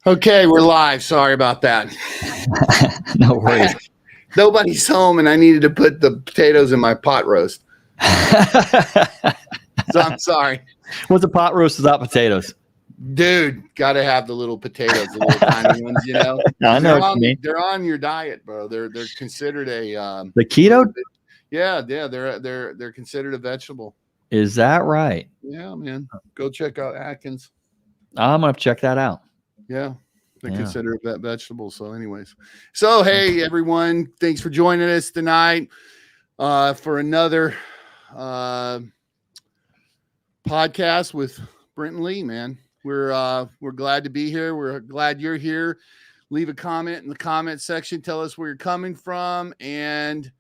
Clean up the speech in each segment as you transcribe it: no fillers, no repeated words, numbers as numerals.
Okay, we're live. Sorry about that. No worries. Nobody's home, and I needed to put the potatoes in my pot roast. So I'm sorry. What's a pot roast without potatoes? Dude, got to have the little potatoes, the little tiny ones, you know. I know what you mean. They're on your diet, bro. They're considered a The keto? Yeah, they're considered a vegetable. Is that right? Yeah, man. Go check out Atkins. I'm gonna have to check that out. Yeah. They consider that vegetable. So anyways, so hey everyone, thanks for joining us tonight for another podcast with Brent and Lee. Man, we're glad to be here. We're glad you're here. Leave a comment in the comment section. Tell us where you're coming from and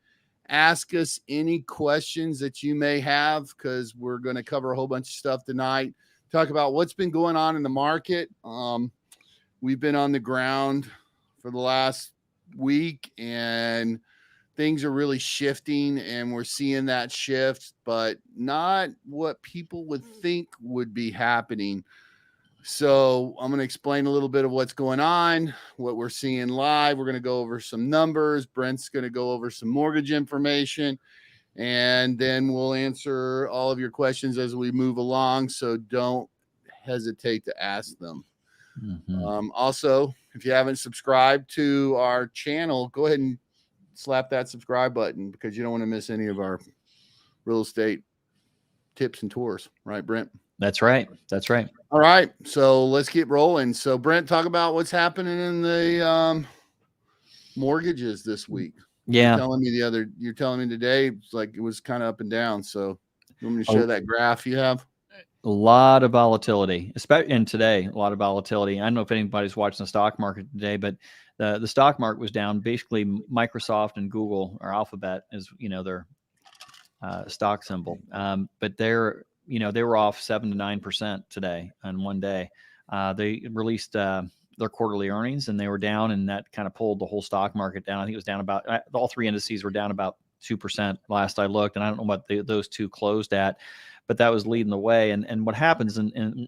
ask us any questions that you may have, because we're going to cover a whole bunch of stuff tonight. Talk about what's been going on in the market. We've been on the ground for the last week, and things are really shifting, and we're seeing that shift, but not what people would think would be happening. So I'm going to explain a little bit of what's going on, what we're seeing live. We're going to go over some numbers. Brent's going to go over some mortgage information, and then we'll answer all of your questions as we move along. So don't hesitate to ask them. Mm-hmm. Also, if you haven't subscribed to our channel, go ahead and slap that subscribe button, because you don't want to miss any of our real estate tips and tours. Right, Brent? That's right. That's right. All right. So let's get rolling. So Brent, talk about what's happening in the mortgages this week. Yeah. You're telling me today, it's like it was kind of up and down. So you want me to show that graph you have? A lot of volatility, especially in today, a lot of volatility. I don't know if anybody's watching the stock market today, but the stock market was down. Basically, Microsoft and Google, or Alphabet, is their stock symbol. But they were off 7 to 9% today on one day. They released their quarterly earnings, and they were down, and that kind of pulled the whole stock market down. I think it was down about all three indices were down about 2% last I looked, and I don't know what those two closed at, but that was leading the way. And what happens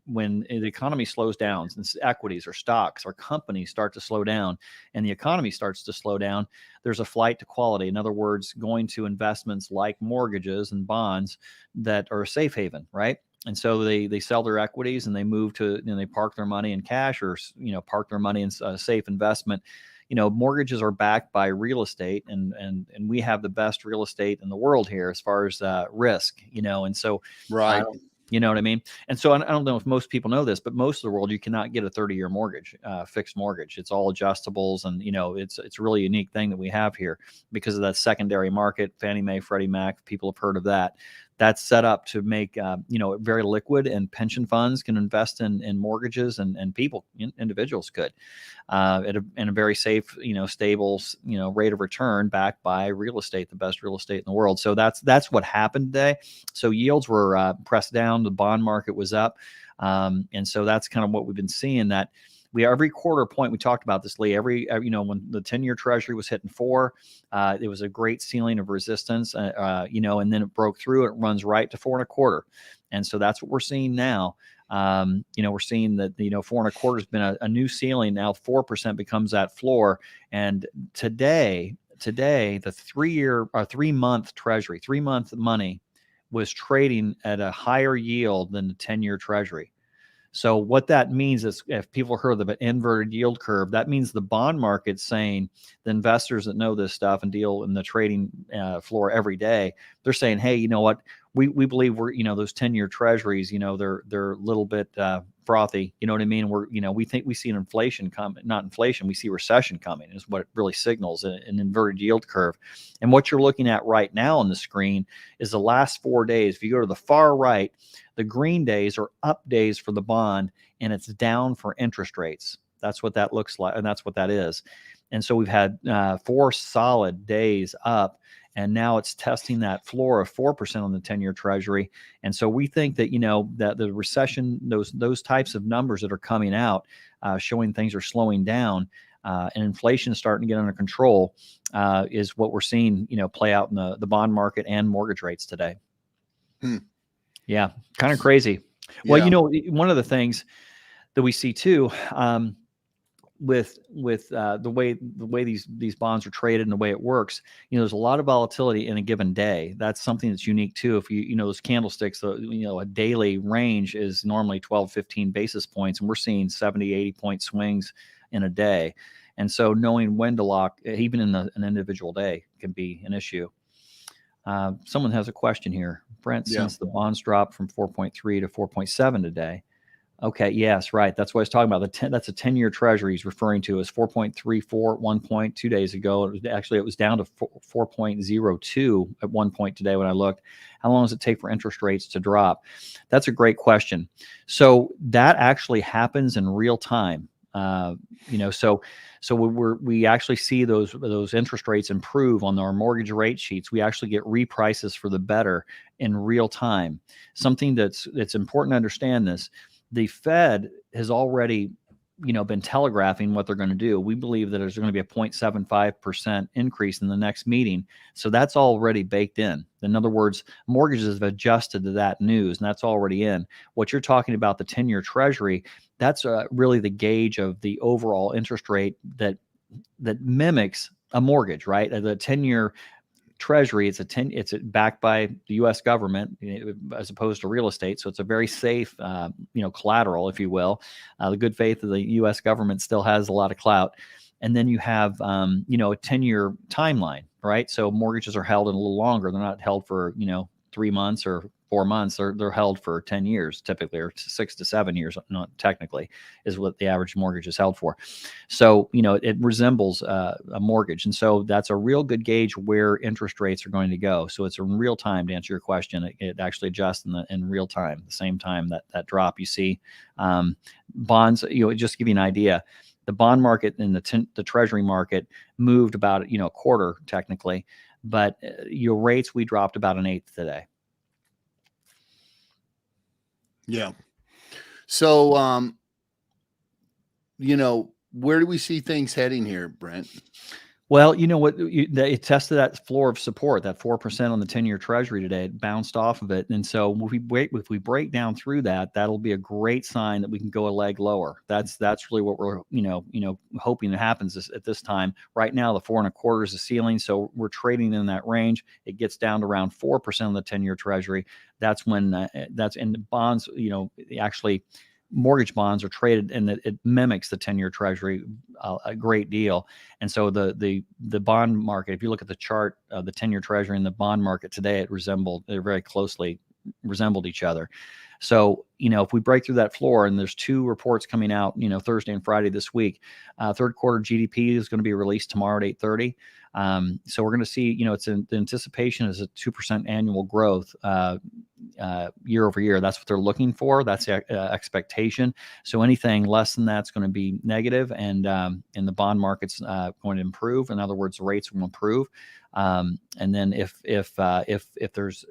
when the economy slows down, since equities or stocks or companies start to slow down, and the economy starts to slow down, there's a flight to quality. In other words, going to investments like mortgages and bonds that are a safe haven, right? And so they sell their equities, and they move to, they park their money in cash, or park their money in a safe investment. Mortgages are backed by real estate, and we have the best real estate in the world here as far as risk, and so right. You know what I mean? And so I don't know if most people know this, but most of the world, you cannot get a 30-year mortgage, fixed mortgage. It's all adjustables. And, it's a really unique thing that we have here because of that secondary market, Fannie Mae, Freddie Mac. People have heard of that. That's set up to make, very liquid, and pension funds can invest in mortgages, and people, individuals could, in a very safe, stable, rate of return, backed by real estate, the best real estate in the world. So that's what happened today. So yields were pressed down. The bond market was up. And so that's kind of what we've been seeing, that every quarter point, we talked about this, Lee, when the 10-year treasury was hitting 4, it was a great ceiling of resistance, and then it broke through. It runs right to 4.25. And so that's what we're seeing now. We're seeing that, 4.25 has been a new ceiling. Now 4% becomes that floor. And today, the 3-month treasury, 3-month money was trading at a higher yield than the 10-year treasury. So what that means is, if people heard of an inverted yield curve, that means the bond market's saying, the investors that know this stuff and deal in the trading floor every day, they're saying, hey, you know what? We believe we're, those 10-year treasuries, they're a little bit frothy. You know what I mean? We think we see an inflation coming, not inflation. We see recession coming, is what it really signals, an inverted yield curve. And what you're looking at right now on the screen is the last 4 days. If you go to the far right, the green days are up days for the bond, and it's down for interest rates. That's what that looks like, and that's what that is. And so we've had 4 solid days up, and now it's testing that floor of 4% on the 10-year treasury. And so we think that, that the recession, those types of numbers that are coming out, showing things are slowing down, and inflation is starting to get under control, is what we're seeing, play out in the bond market and mortgage rates today. Yeah, kind of crazy. Well, Yeah. one of the things that we see too, with the way these bonds are traded and the way it works, there's a lot of volatility in a given day. That's something that's unique too. If those candlesticks, a daily range is normally 12, 15 basis points, and we're seeing 70, 80 point swings in a day. And so knowing when to lock, even in an individual day, can be an issue. Someone has a question here. Brent, since the bonds dropped from 4.3 to 4.7 today. Okay, yes, right. That's what I was talking about. That's a 10-year treasury he's referring to as 4.34 at one point 2 days ago. It was down to 4.02 at one point today when I looked. How long does it take for interest rates to drop? That's a great question. So that actually happens in real time. So we actually see those interest rates improve on our mortgage rate sheets. We actually get reprices for the better in real time. Something that's important to understand this. The Fed has already, been telegraphing what they're going to do. We believe that there's going to be a 0.75% increase in the next meeting. So that's already baked in. In other words, mortgages have adjusted to that news, and that's already in. What you're talking about, the 10-year treasury, that's really the gauge of the overall interest rate that mimics a mortgage, right? The 10-year treasury, it's backed by the U.S. government as opposed to real estate. So it's a very safe, collateral, if you will. The good faith of the U.S. government still has a lot of clout. And then you have, a 10-year timeline, right? So mortgages are held in a little longer. They're not held for, 3 months or 4 months. They're held for 10 years typically, or 6 to 7 years, not technically, is what the average mortgage is held for. So, it resembles a mortgage. And so that's a real good gauge where interest rates are going to go. So it's in real time, to answer your question. It actually adjusts in real time, the same time that drop you see. Bonds, just to give you an idea, the bond market and the treasury market moved about, a quarter technically, but your rates, we dropped about an eighth today. Yeah. So, where do we see things heading here, Brent? Well, you know what? It tested that floor of support, that 4% on the 10-year treasury today. It bounced off of it. And so if we break down through that, that'll be a great sign that we can go a leg lower. That's really what we're, hoping that happens at this time. Right now, the 4.25 is the ceiling. So we're trading in that range. It gets down to around 4% on the 10-year treasury. That's when that's in the bonds, actually mortgage bonds are traded, and it mimics the 10-year treasury a great deal. And so the bond market, if you look at the chart of the 10-year treasury and the bond market today, they're very closely resembled each other. So, if we break through that floor, and there's 2 reports coming out, Thursday and Friday this week, third quarter GDP is going to be released tomorrow at 8:30. So we're going to see, the anticipation is a 2% annual growth year over year. That's what they're looking for. That's the expectation. So anything less than that's going to be negative, and the bond market's going to improve. In other words, the rates will improve. And then if there's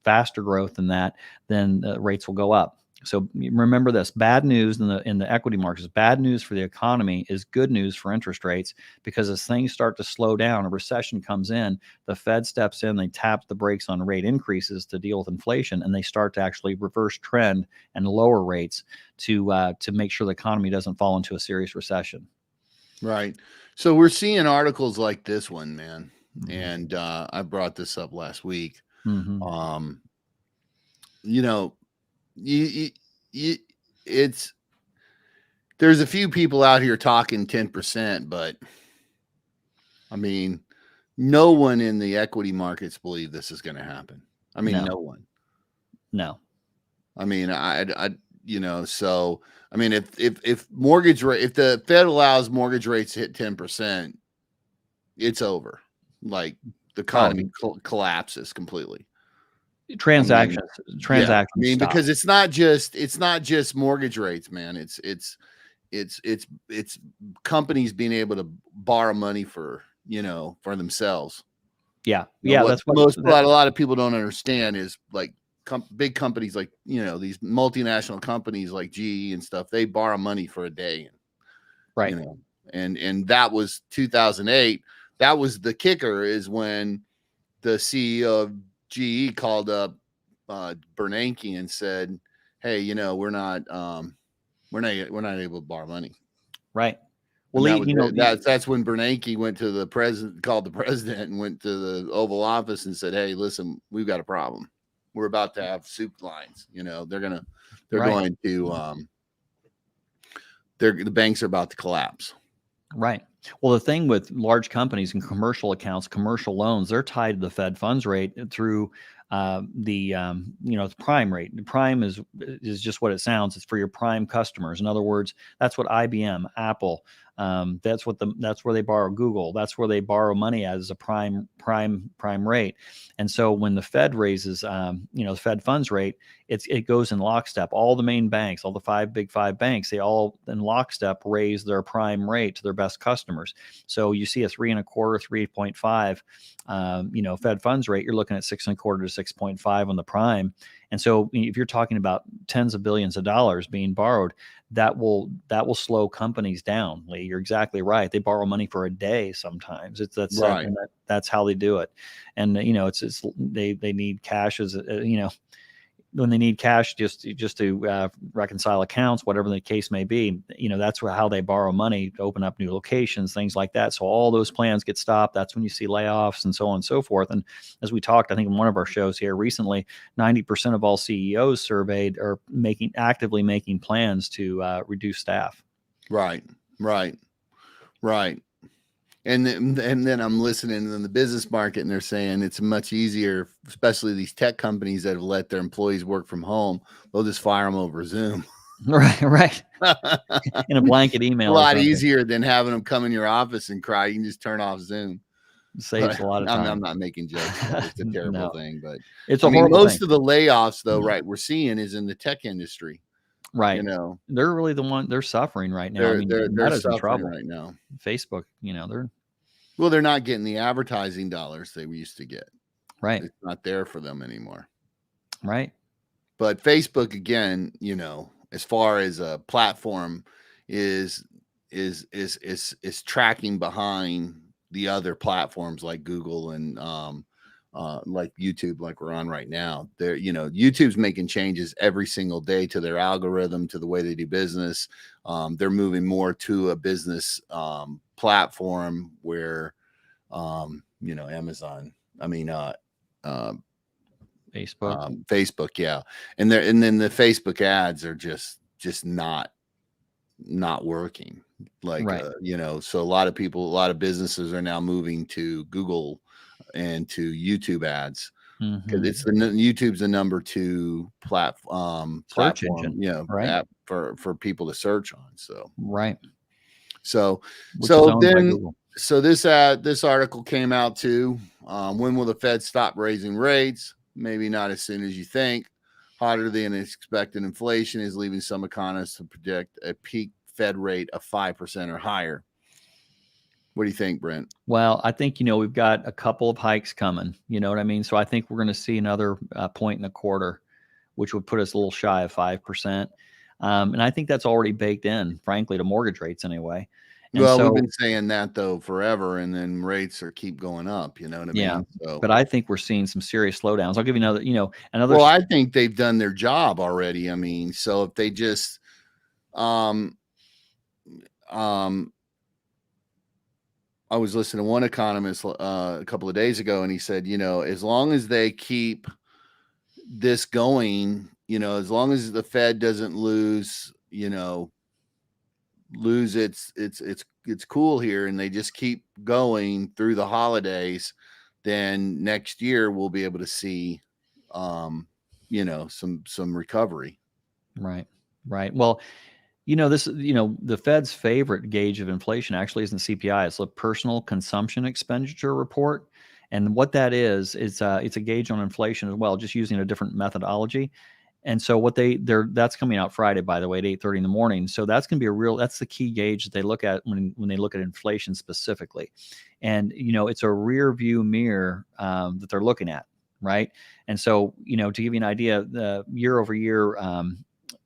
faster growth than that, then the rates will go up. So remember this: bad news in the equity markets, bad news for the economy is good news for interest rates, because as things start to slow down, a recession comes in, the Fed steps in, they tap the brakes on rate increases to deal with inflation, and they start to actually reverse trend and lower rates to make sure the economy doesn't fall into a serious recession. Right. So we're seeing articles like this one, man. Mm-hmm. And I brought this up last week. Mm-hmm. There's a few people out here talking 10%, but I mean, no one in the equity markets believe this is going to happen. I mean, no one. No. I mean, so I mean, if mortgage rate, if the Fed allows mortgage rates to hit 10%, it's over. Like, the economy collapses completely. Transactions. Yeah. I mean, because it's not just mortgage rates, man. It's companies being able to borrow money for themselves. Yeah. That's what a lot of people don't understand is, like, big companies like, these multinational companies like GE and stuff, they borrow money for a day. Right. And that was 2008. That was the kicker, is when the CEO of GE called up Bernanke and said, "Hey, we're not able to borrow money." Right. And Well, that was you know, that's when Bernanke went to the president, called the president, and went to the Oval Office and said, "Hey, listen, we've got a problem. We're about to have soup lines. You know, they're right. going to the banks are about to collapse." Right. Well, the thing with large companies and commercial accounts, commercial loans, they're tied to the Fed funds rate through the prime rate. The prime is just what it sounds. It's for your prime customers. In other words, that's what IBM, Apple, that's where they borrow. Google, that's where they borrow money as a prime rate. And so when the Fed raises, the Fed funds rate, it goes in lockstep. All the main banks, all the big five banks, they all in lockstep raise their prime rate to their best customers. So you see a 3.25, 3.5, Fed funds rate, you're looking at 6.25 to 6.5 on the prime. And so if you're talking about tens of billions of dollars being borrowed, that will slow companies down. Lee, you're exactly right. They borrow money for a day sometimes. Right. That's how they do it. And they need cash as when they need cash just to reconcile accounts, whatever the case may be, that's how they borrow money to open up new locations, things like that. So all those plans get stopped. That's when you see layoffs and so on and so forth. And as we talked, I think in one of our shows here recently, 90% of all CEOs surveyed are actively making plans to reduce staff. Right. And then I'm listening in the business market, and they're saying it's much easier, especially these tech companies that have let their employees work from home. They'll just fire them over Zoom. Right. In a blanket A email. lot easier than having them come in your office and cry. You can just turn off Zoom. Saves a lot of time. I'm not making jokes. It's a terrible thing, but it's a horrible most thing. of the layoffs, though, right, we're seeing is in the tech industry. Right. They're really the one they're suffering right now. They're suffering in trouble right now. Facebook, they're not getting the advertising dollars they used to get. Right. It's not there for them anymore. Right. But Facebook, again, as far as a platform is tracking behind the other platforms like Google and like YouTube, like we're on right now. YouTube's making changes every single day to their algorithm, to the way they do business. They're moving more to a business platform where Amazon, Facebook, yeah. And then the Facebook ads are just not working. Like, right. So a lot of businesses are now moving to Google and to YouTube ads, because YouTube's the number 2 platform, engine, right? app for people to search on. So right. So this article came out too. When will the Fed stop raising rates? Maybe not as soon as you think. Hotter than expected inflation is leaving some economists to predict a peak Fed rate of 5% or higher. What do you think, Brent? Well, I think, we've got a couple of hikes coming, you know what I mean? So I think we're going to see another point in a quarter, which would put us a little shy of 5%. And I think that's already baked in, frankly, to mortgage rates anyway. And we've been saying that though forever, and then rates keep going up. You know what I mean? So, but I think we're seeing some serious slowdowns. I'll give you another. Well, I think they've done their job already. So if they just, I was listening to one economist a couple of days ago, and he said, as long as they keep this going, as long as the Fed doesn't lose its cool here, and they just keep going through the holidays, then next year we'll be able to see some recovery. Right. Well, the Fed's favorite gauge of inflation actually isn't CPI. It's the personal consumption expenditure report. And what that is, it's a gauge on inflation as well, just using a different methodology. And so what that's coming out Friday, by the way, at 8:30 in the morning. So that's going to be that's the key gauge that they look at when they look at inflation specifically. And, it's a rear view mirror that they're looking at. Right. And so, to give you an idea, the year over year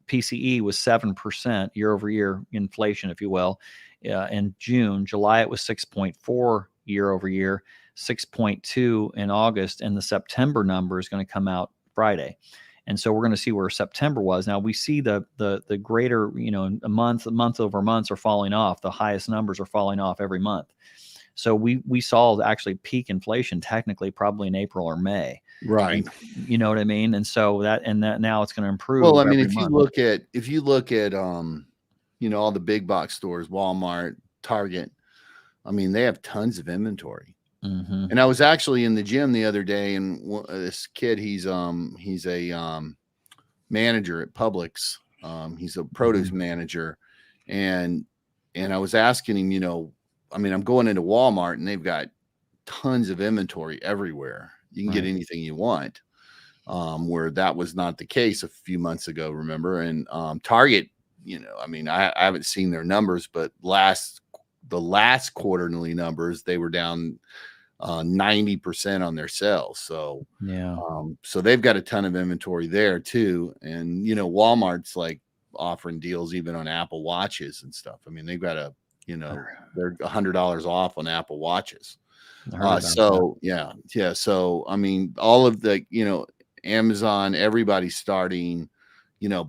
PCE was 7% year over year inflation, if you will. In June, July, it was 6.4 year over year, 6.2 in August, and the September number is going to come out Friday. And so we're going to see where September was. Now we see the greater, a month over months are falling off. The highest numbers are falling off every month. So we saw actually peak inflation technically probably in April or May. Right. You know what I mean? And so that now it's going to improve. Well, I mean, if month. you look at all the big box stores, Walmart, Target, I mean, they have tons of inventory. Mm-hmm. And I was actually in the gym the other day, and this kid, he's a manager at Publix. He's a produce manager, and I was asking him, I mean, I'm going into Walmart and they've got tons of inventory everywhere. You can get anything you want, where that was not the case a few months ago, remember? And Target, I mean, I haven't seen their numbers, but the last quarterly numbers, they were down 90% on their sales. So yeah, so they've got a ton of inventory there too. And Walmart's like offering deals even on Apple Watches and stuff. I mean, they've got they're $100 off on Apple Watches. So I mean, all of the Amazon, everybody's starting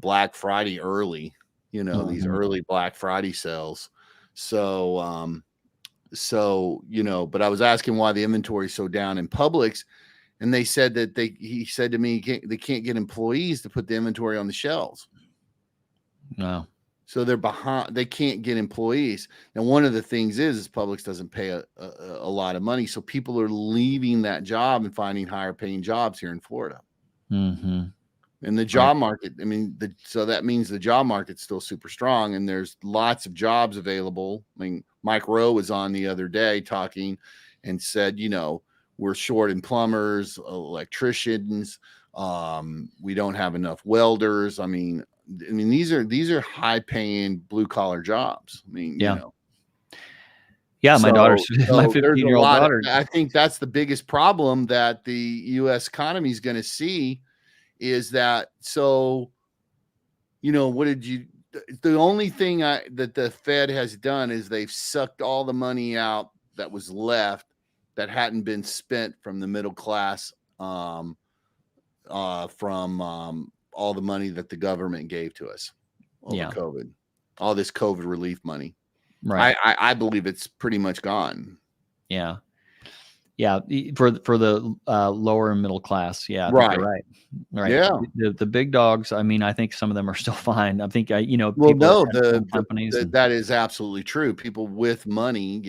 Black Friday early, these early Black Friday sales. So but I was asking why the inventory is so down in Publix, and they said that he said to me they can't get employees to put the inventory on the shelves. No. So they're behind. They can't get employees. And one of the things is Publix doesn't pay a lot of money, so people are leaving that job and finding higher paying jobs here in Florida. Mm-hmm. And the job market, I mean, so that means the job market's still super strong, and there's lots of jobs available. I mean, Mike Rowe was on the other day talking and said, we're short in plumbers, electricians. We don't have enough welders. I mean, these are high paying blue collar jobs. I mean, Yeah, my daughter's my 15-year-old daughter. I think that's the biggest problem that the U.S. economy is going to see is that. So, the only thing that the Fed has done is they've sucked all the money out that was left that hadn't been spent from the middle class, from all the money that the government gave to us over COVID, all this COVID relief money. Right. I believe it's pretty much gone. Yeah. Yeah. For the lower and middle class. Yeah. Right. Right. Right. Yeah. The big dogs, I mean, I think some of them are still fine. I think, well, people no, companies that is absolutely true. People with money,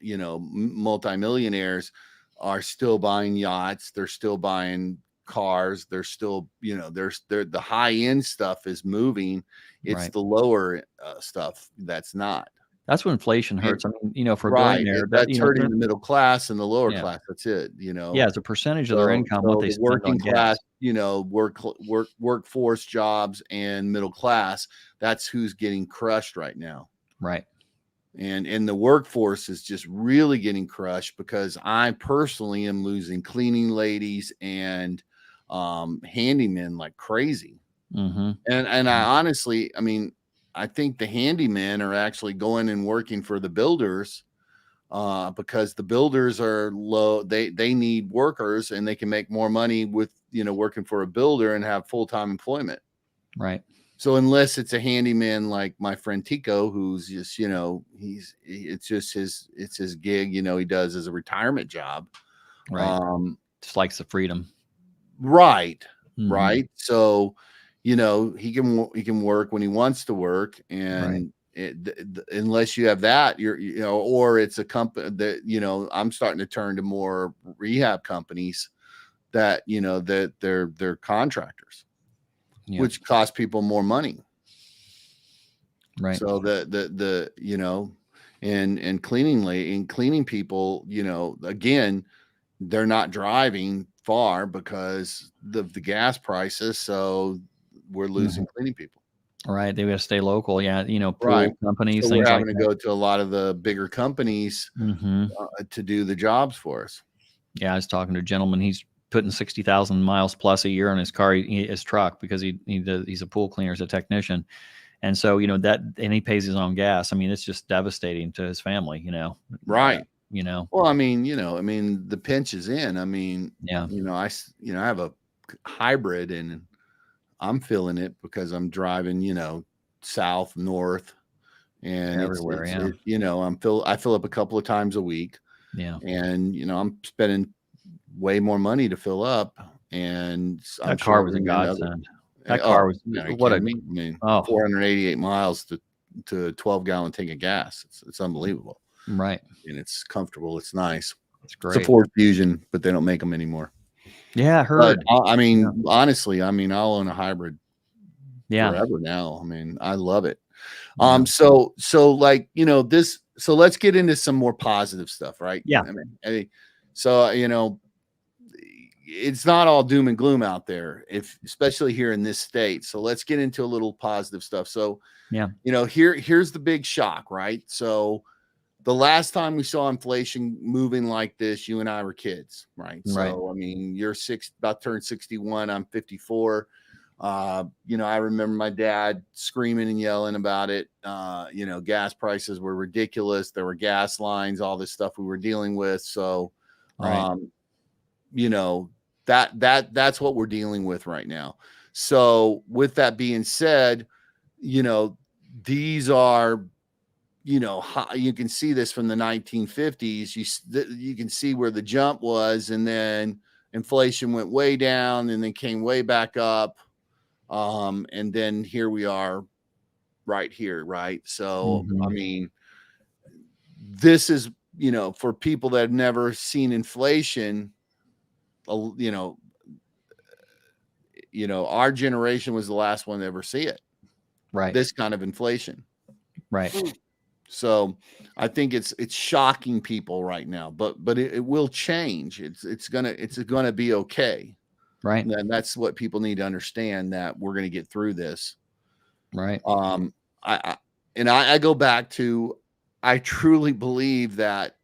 multimillionaires are still buying yachts. They're still buying cars. They're still, they're the high end stuff is moving. It's the lower stuff that's not. That's when inflation hurts. I mean, for right, there, that's hurting the middle class and the lower class. That's it. Yeah, it's a percentage of their income. What they the working class, workforce jobs and middle class. That's who's getting crushed right now. Right. And the workforce is just really getting crushed because I personally am losing cleaning ladies and handymen like crazy. Mm-hmm. And I honestly, I mean, I think the handymen are actually going and working for the builders because the builders are low. They need workers and they can make more money with, working for a builder and have full-time employment. Right. So unless it's a handyman like my friend Tico, who's just, it's his gig, he does as a retirement job. Right. Just likes the freedom. Right. Mm-hmm. Right. So, he can work when he wants to work, and unless you have that, or it's a company that, I'm starting to turn to more rehab companies that, that they're contractors, which cost people more money. Right. So and cleaning people, again, they're not driving far because of the gas prices. So we're losing cleaning people. Right. They got to stay local. Yeah. Pool companies. So we're having to go to a lot of the bigger companies to do the jobs for us. Yeah. I was talking to a gentleman. He's putting 60,000 miles plus a year on his car, his truck, because he's a pool cleaner, as a technician. And so, and he pays his own gas. I mean, it's just devastating to his family, Right. Well, I mean, the pinch is in. I mean, I have a hybrid, and I'm feeling it because I'm driving, south, north, and Everywhere, yeah. I fill up a couple of times a week, Yeah. and I'm spending way more money to fill up, and I'm That car was a shortening another. godsend. That car was what a 488 miles to a 12-gallon tank of gas. It's unbelievable. Right. And it's comfortable. It's nice. It's great. It's a Ford Fusion, but they don't make them anymore. Yeah, I heard. But, honestly, I'll own a hybrid forever now. I love it. Yeah. So like, this, so let's get into some more positive stuff, right? Yeah. So, it's not all doom and gloom out there, especially here in this state. So let's get into a little positive stuff. So, here's the big shock, right? So the last time we saw inflation moving like this, you and I were kids, right? So, you're about to turn 61. I'm 54. I remember my dad screaming and yelling about it. Gas prices were ridiculous. There were gas lines, all this stuff we were dealing with. So, that's what we're dealing with right now. So with that being said, these are, you can see this from the 1950s. You can see where the jump was, and then inflation went way down and then came way back up. And then here we are right here. Right. So, this is, for people that have never seen inflation, our generation was the last one to ever see it. Right. This kind of inflation. Right. So I think it's shocking people right now, but it will change. It's gonna be okay. Right. And that's what people need to understand, that we're gonna get through this. Right. I go back to, I truly believe that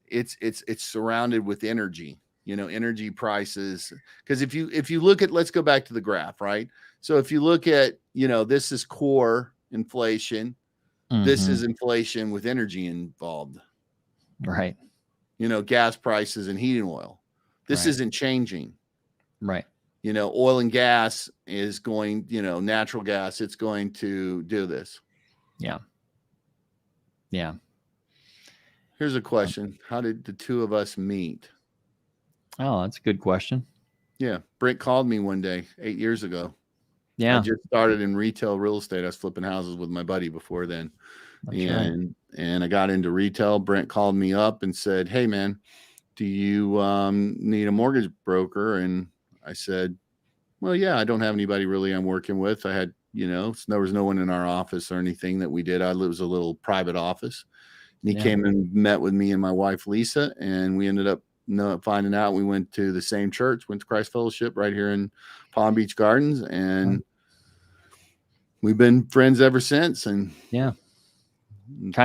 it's surrounded with energy. Energy prices. Because if you look at, let's go back to the graph, right? So if you look at, this is core inflation. This is inflation with energy involved. Right. Gas prices and heating oil. This isn't changing. Right. Oil and gas is going, natural gas, it's going to do this. Yeah. Yeah. Here's a question. How did the two of us meet? Oh, that's a good question. Yeah. Brent called me one day 8 years ago. Yeah. I just started in retail real estate. I was flipping houses with my buddy before then. And I got into retail. Brent called me up and said, "Hey man, do you need a mortgage broker?" And I said, "Well, yeah, I don't have anybody really I'm working with. I had, there was no one in our office or anything that we did. It was a little private office." And he came and met with me and my wife, Lisa, and we ended up finding out we went to the same church, went to Christ Fellowship right here in Palm Beach Gardens, and we've been friends ever since. And kind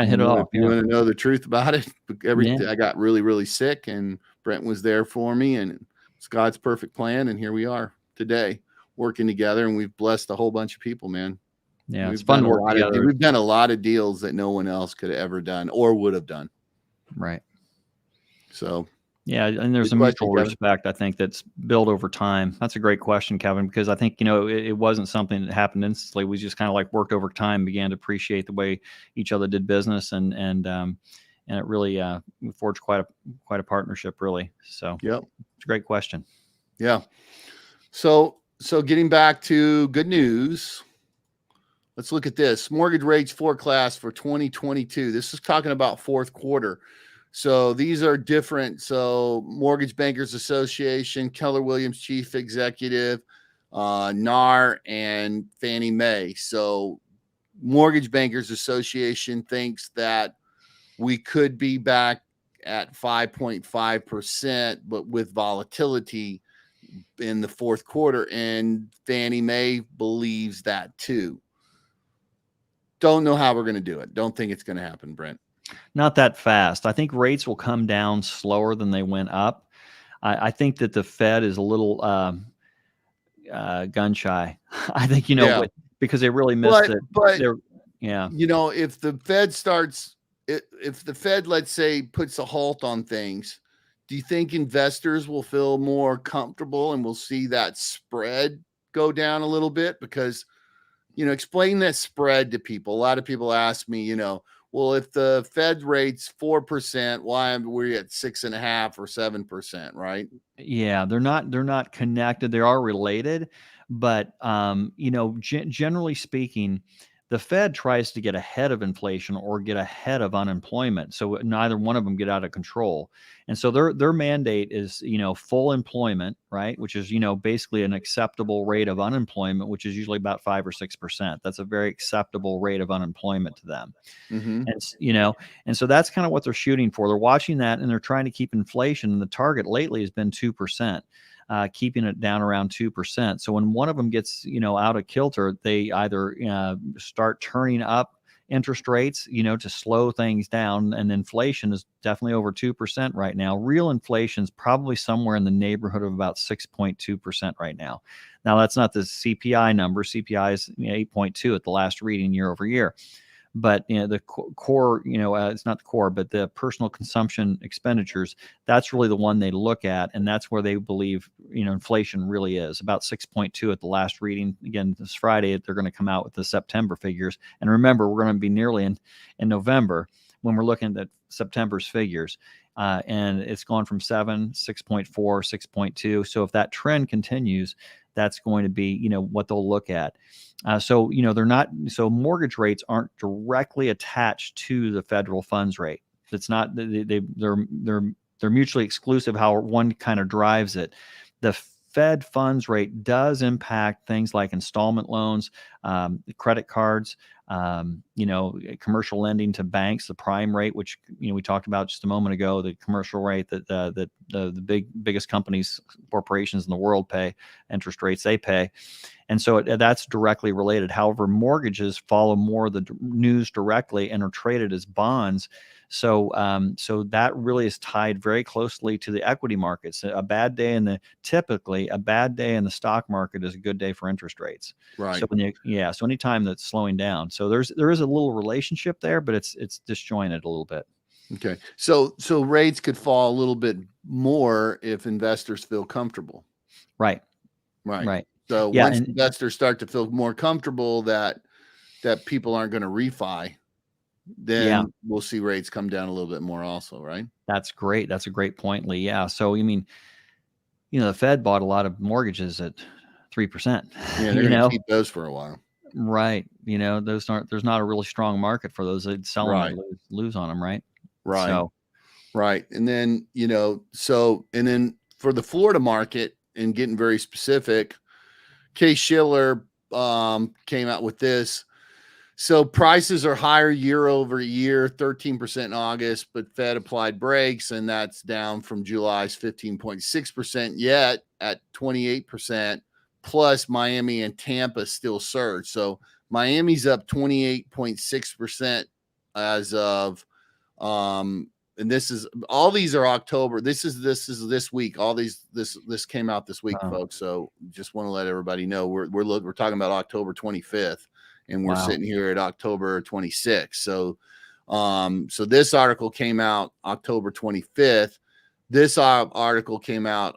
of hit it off. You want to know the truth about it? I got really, really sick, and Brent was there for me, and it's God's perfect plan. And here we are today working together, and we've blessed a whole bunch of people, man. Yeah, it's fun to work together. We've done a lot of deals that no one else could have ever done or would have done. Right. So, yeah, and there's a mutual respect, I think, that's built over time. That's a great question, Kevin, because I think, it wasn't something that happened instantly. We just kind of like worked over time, began to appreciate the way each other did business, and it really we forged quite a partnership, really. So, yep, it's a great question. Yeah. So getting back to good news, let's look at this. Mortgage rates forecast for 2022. This is talking about fourth quarter. So these are different. So Mortgage Bankers Association, Keller Williams Chief Executive, NAR, and Fannie Mae. So Mortgage Bankers Association thinks that we could be back at 5.5%, but with volatility in the fourth quarter. And Fannie Mae believes that too. Don't know how we're going to do it. Don't think it's going to happen, Brent. Not that fast. I think rates will come down slower than they went up. I think that the Fed is a little gun shy. I think, because they really missed it. But if the Fed let's say, puts a halt on things, do you think investors will feel more comfortable and we'll see that spread go down a little bit? Because, explain that spread to people. A lot of people ask me, well, if the Fed rate's 4%, why are we at 6.5 or 7%, right? Yeah, they're not connected. They are related, but generally speaking, the Fed tries to get ahead of inflation or get ahead of unemployment, so neither one of them get out of control. And so their mandate is full employment, right? Which is basically an acceptable rate of unemployment, which is usually about 5 or 6%. That's a very acceptable rate of unemployment to them. Mm-hmm. And so that's kind of what they're shooting for. They're watching that and they're trying to keep inflation. And the target lately has been 2%, keeping it down around 2%. So when one of them gets, out of kilter, they either start turning up interest rates, to slow things down. And inflation is definitely over 2% right now. Real inflation is probably somewhere in the neighborhood of about 6.2% right now. Now, that's not the CPI number. CPI is 8.2 at the last reading year over year. But the core, it's not the core, but the personal consumption expenditures, that's really the one they look at, and that's where they believe inflation really is about 6.2 at the last reading. Again, this Friday they're going to come out with the September figures, and remember we're going to be nearly in November when we're looking at September's figures, and it's gone from 7, 6.4, 6.2. So if that trend continues, that's going to be what they'll look at. So they're not. So mortgage rates aren't directly attached to the federal funds rate. It's not. They're mutually exclusive. How one kind of drives it. The Fed funds rate does impact things like installment loans, credit cards, commercial lending to banks, the prime rate, which we talked about just a moment ago, the commercial rate that the biggest companies, corporations in the world pay, interest rates they pay. And so that's directly related. However, mortgages follow more the news directly and are traded as bonds. So that really is tied very closely to the equity markets. Typically a bad day in the stock market is a good day for interest rates. Right. So anytime that's slowing down. So there is a little relationship there, but it's disjointed a little bit. Okay. So rates could fall a little bit more if investors feel comfortable. Right. So once investors start to feel more comfortable that people aren't going to refi, then we'll see rates come down a little bit more also, right? That's great. That's a great point, Lee. Yeah. So the Fed bought a lot of mortgages at 3%. Yeah, they're going to keep those for a while. Right. There's not a really strong market for those. They'd sell them and lose on them, right? Right. So, right. And then, and then for the Florida market, and getting very specific, Case Shiller came out with this. So prices are higher year over year, 13% in August, but Fed applied brakes, and that's down from July's 15.6%, yet at 28%. Plus Miami and Tampa still surge. So Miami's up 28.6% as of and all these are October. This is this week. All these this came out this week, folks. So just want to let everybody know we're talking about October 25th, and we're sitting here at October 26th. So so this article came out October 25th. This article came out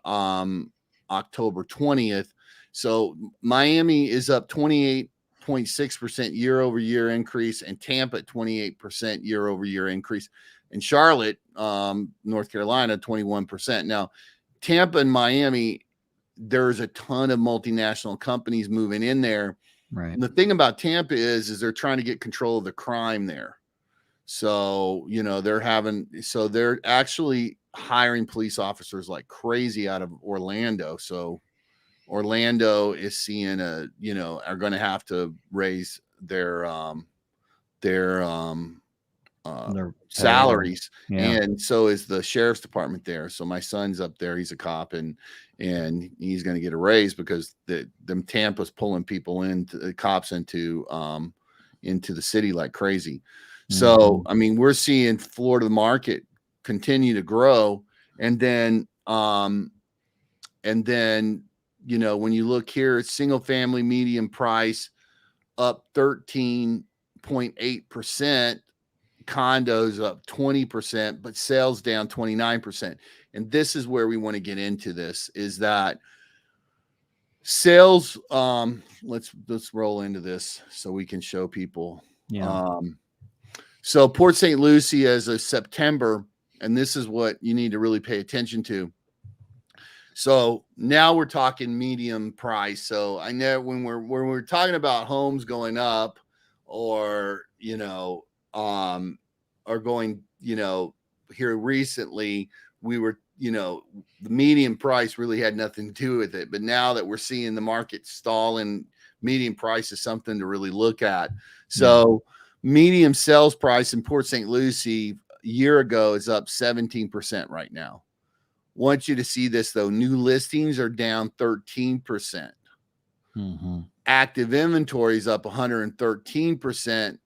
October 20th. So Miami is up 28.6% year over year increase, and Tampa 28% year over year increase. And Charlotte, North Carolina, 21%. Now, Tampa and Miami, there's a ton of multinational companies moving in there. Right. And the thing about Tampa is they're trying to get control of the crime there. So, they're actually hiring police officers like crazy out of Orlando. So Orlando is seeing are going to have to raise their salaries, and so is the sheriff's department there. So my son's up there; he's a cop, and he's going to get a raise because them Tampa's pulling people cops into the city like crazy. So I mean, we're seeing Florida market continue to grow, and then when you look here, single family median price up 13.8%. Condos up 20%, but sales down 29%. and this is where we want to get into this, is that sales, let's roll into this so we can show people. Yeah. So Port St. Lucie as of September, and this is what you need to really pay attention to. So now we're talking medium price. So I know when we're talking about homes going up, or or going, here recently, we were, the median price really had nothing to do with it. But now that we're seeing the market stall, and median price is something to really look at. So medium sales price in Port St. Lucie a year ago is up 17% right now. Want you to see this though. New listings are down 13%. Active inventory is up 113%.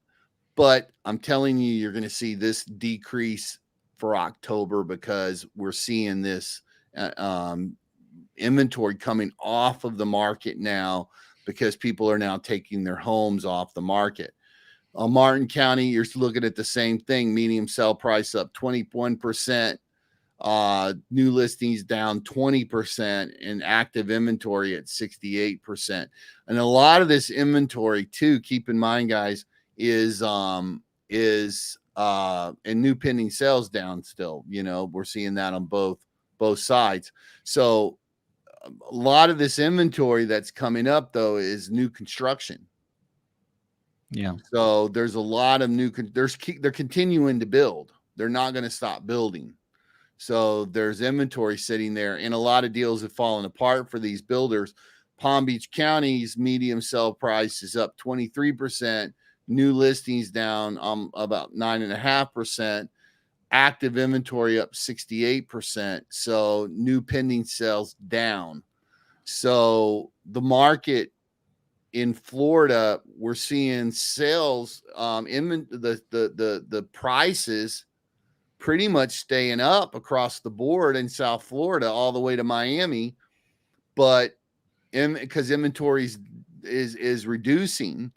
But I'm telling you, you're going to see this decrease for October, because we're seeing this inventory coming off of the market now, because people are now taking their homes off the market. Martin County, you're looking at the same thing. Medium sell price up 21%. New listings down 20%, and active inventory at 68%. And a lot of this inventory too, keep in mind, guys, is and new pending sales down still. We're seeing that on both sides. So a lot of this inventory that's coming up though is new construction. Yeah. So there's a lot of they're continuing to build. They're not going to stop building. So there's inventory sitting there, and a lot of deals have fallen apart for these builders. Palm Beach County's medium sell price is up 23%. New listings down about 9.5%. Active inventory up 68%. So new pending sales down. So the market in Florida, we're seeing sales, the prices pretty much staying up across the board in South Florida all the way to Miami, but because inventory is reducing,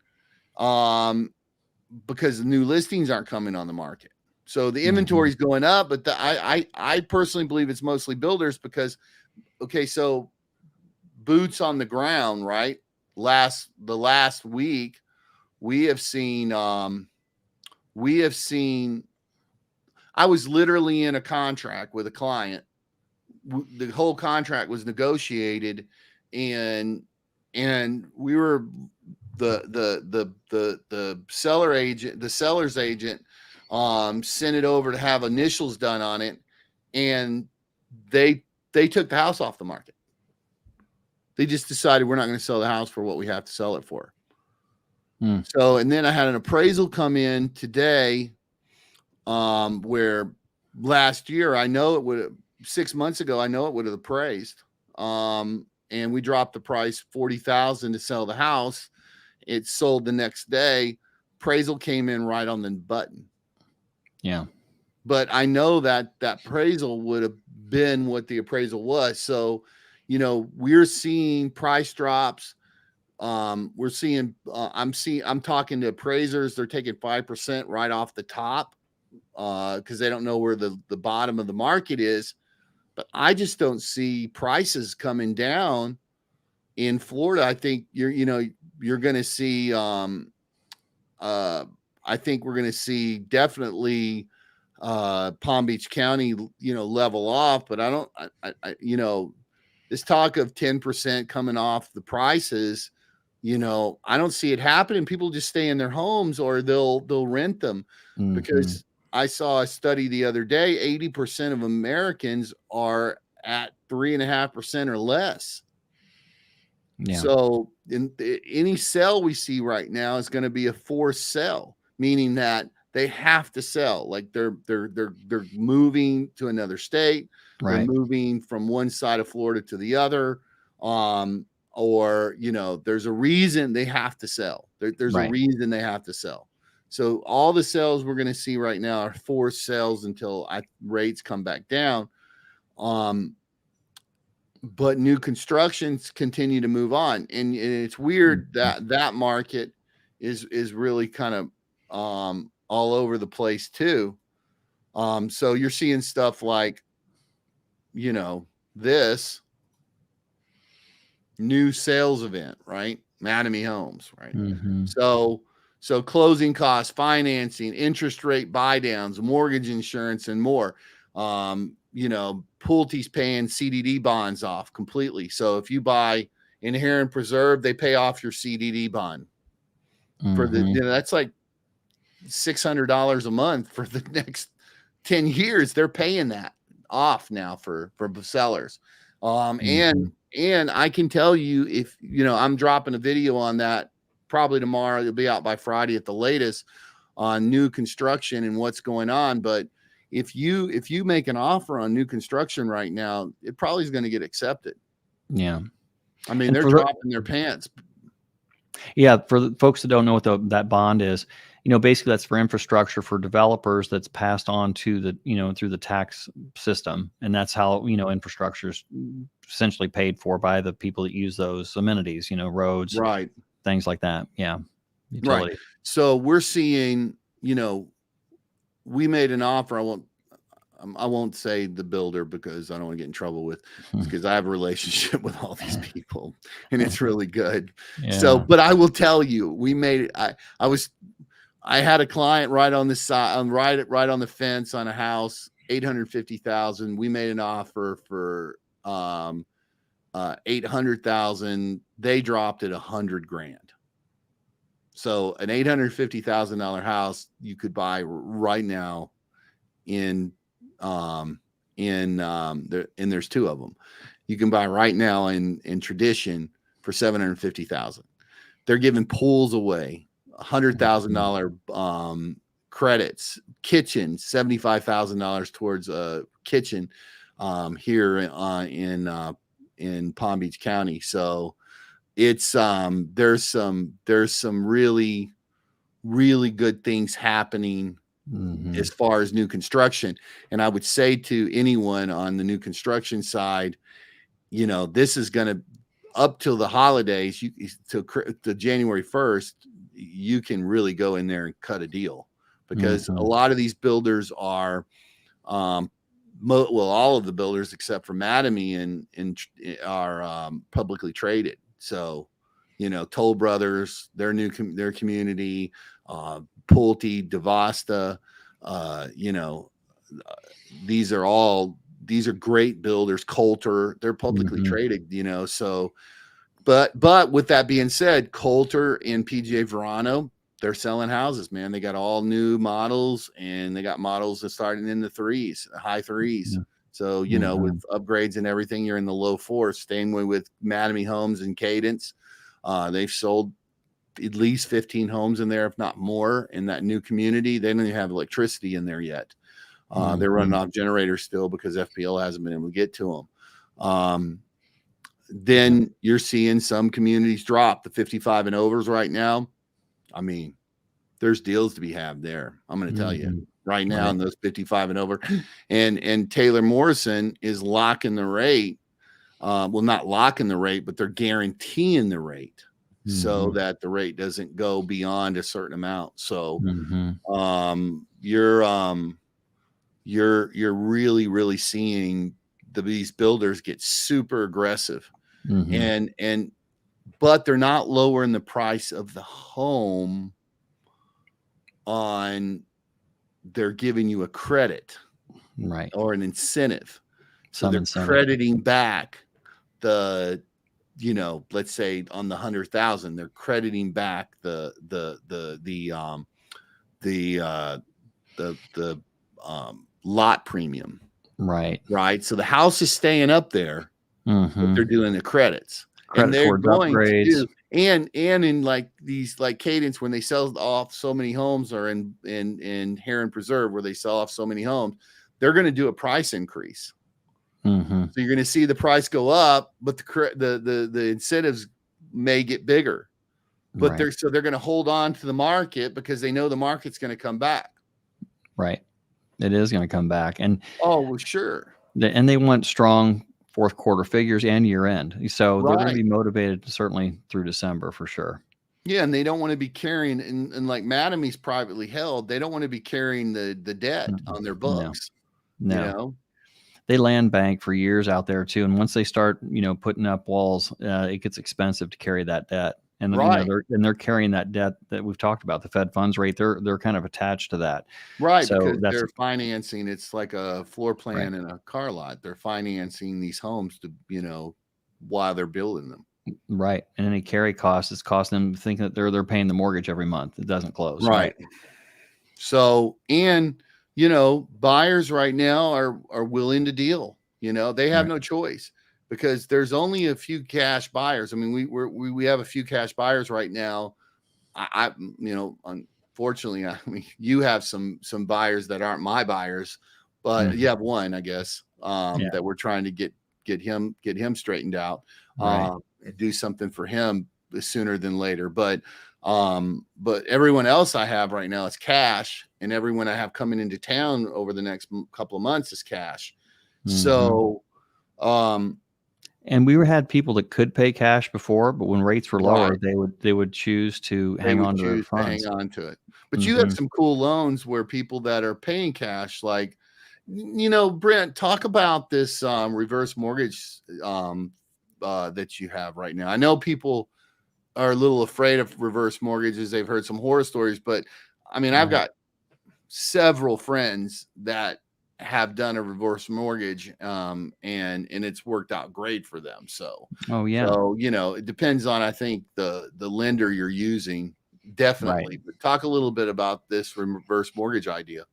because the new listings aren't coming on the market. So the inventory is going up, but I personally believe it's mostly builders, because so boots on the ground, right? The last week we have seen I was literally in a contract with a client. The whole contract was negotiated, and we were the seller's agent sent it over to have initials done on it, and they took the house off the market. They just decided we're not going to sell the house for what we have to sell it for. So, and then I had an appraisal come in today, where last year, 6 months ago, I know it would have appraised. And we dropped the price $40,000 to sell the house. It sold the next day. Appraisal came in right on the button. Yeah. But I know that appraisal would have been what the appraisal was. So, we're seeing price drops. We're seeing, I'm talking to appraisers. They're taking 5% right off the top, because they don't know where the bottom of the market is. But I just don't see prices coming down in Florida. I think you're going to see, I think we're going to see definitely Palm Beach County, level off. But I this talk of 10% coming off the prices, I don't see it happening. People just stay in their homes, or they'll rent them, because I saw a study the other day, 80% of Americans are at 3.5% or less. Yeah. So any sell we see right now is going to be a forced sell, meaning that they have to sell. Like they're moving to another state, right? They're moving from one side of Florida to the other, or there's a reason they have to sell. There's a reason they have to sell. So all the sales we're going to see right now are forced sales until rates come back down. But new constructions continue to move on, and it's weird that market is really kind of all over the place too. So you're seeing stuff like this new sales event, right? Mattamy Homes, right? Mm-hmm. So closing costs, financing, interest rate buy downs, mortgage insurance, and more. Pulte's paying CDD bonds off completely. So if you buy Inherent Preserve, they pay off your CDD bond for that's like $600 a month for the next 10 years. They're paying that off now for sellers. And I can tell you, if I'm dropping a video on that probably tomorrow. It'll be out by Friday at the latest on new construction and what's going on. But if you make an offer on new construction right now, it probably is going to get accepted. Yeah. I mean, they're dropping their pants. Yeah. For the folks that don't know what that bond is, basically that's for infrastructure for developers that's passed on to the, through the tax system. And that's how, infrastructure is essentially paid for by the people that use those amenities, roads, right, things like that. Yeah. Utility. Right. So we're seeing, we made an offer. I won't say the builder because I don't want to get in trouble with, because I have a relationship with all these people and it's really good. Yeah. So, but I will tell you, we made it. I had a client right on the side, right on the fence on a house, $850,000. We made an offer for $800,000. They dropped it $100,000. So an $850,000 house you could buy right now and there's two of them. You can buy right now in Tradition for $750,000. They're giving pools away, $100,000 credits, kitchen, $75,000 towards a kitchen here in Palm Beach County. So it's there's some really, really good things happening as far as new construction. And I would say to anyone on the new construction side, this is going to, up till the holidays, to January 1st, you can really go in there and cut a deal, because a lot of these builders are, all of the builders except for Mattamy and are publicly traded. So, Toll Brothers, their community, Pulte, Devasta, these are great builders. Coulter, they're publicly traded, so, but with that being said, Coulter and PGA Verano, they're selling houses, man. They got all new models, and they got models that starting in the high threes. So, with upgrades and everything, you're in the low fours. Staying with Mattamy Homes and Cadence. They've sold at least 15 homes in there, if not more, in that new community. They don't even have electricity in there yet. They're running off generators still because FPL hasn't been able to get to them. Then you're seeing some communities drop the 55 and overs right now. I mean, there's deals to be had there. I'm going to tell you right now in those 55 and over. And Taylor Morrison is locking the rate. Well, not locking the rate, but they're guaranteeing the rate so that the rate doesn't go beyond a certain amount. So you're really, really seeing these builders get super aggressive, but they're not lowering the price of the home they're giving you a credit, right, or an incentive. So they're crediting back the, let's say on the 100,000, they're crediting back the lot premium. Right. So the house is staying up there, but they're doing the credits. And they're going upgrades. To do, and in like these, like Cadence, when they sell off so many homes, or in Heron Preserve, where they sell off so many homes, they're going to do a price increase. So you're going to see the price go up, but the incentives may get bigger. But they're going to hold on to the market because they know the market's going to come back. Right. It is going to come back. And well, sure. And they want strong fourth quarter figures and year end. So they're going to be motivated certainly through December for sure. Yeah. And they don't want to be carrying, and like Mattamy's privately held, they don't want to be carrying the debt on their books. No. they land bank for years out there too. And once they start, putting up walls, it gets expensive to carry that debt. And Right. they're carrying that debt that we've talked about, the Fed funds rate. They're kind of attached to that. Right, So because that's they're financing, it's like a floor right. plan in a car lot. They're financing these homes to, while they're building them. Right. And any carry cost is costing them thinking that they're paying the mortgage every month. It doesn't close. Right. Right. So, and buyers right now are willing to deal. They have Right. no choice because there's only a few cash buyers. I mean, we have a few cash buyers right now. Unfortunately, I mean, you have some buyers that aren't my buyers, but you have one, I guess, Yeah. that we're trying to get him straightened out, Right. and do something for him sooner than later. But everyone else I have right now is cash, and everyone I have coming into town over the next couple of months is cash. So, and we had people that could pay cash before, but when rates were lower, right. they would choose to They hang would on to their choose to hang funds. on to it. But you have some cool loans where people that are paying cash, like, Brent, talk about this reverse mortgage that you have right now. I know people are a little afraid of reverse mortgages. They've heard some horror stories, but I mean, I've got several friends that have done a reverse mortgage, and it's worked out great for them. So, Oh yeah. so it depends on, I think, the lender you're using, definitely. Right. But talk a little bit about this reverse mortgage idea.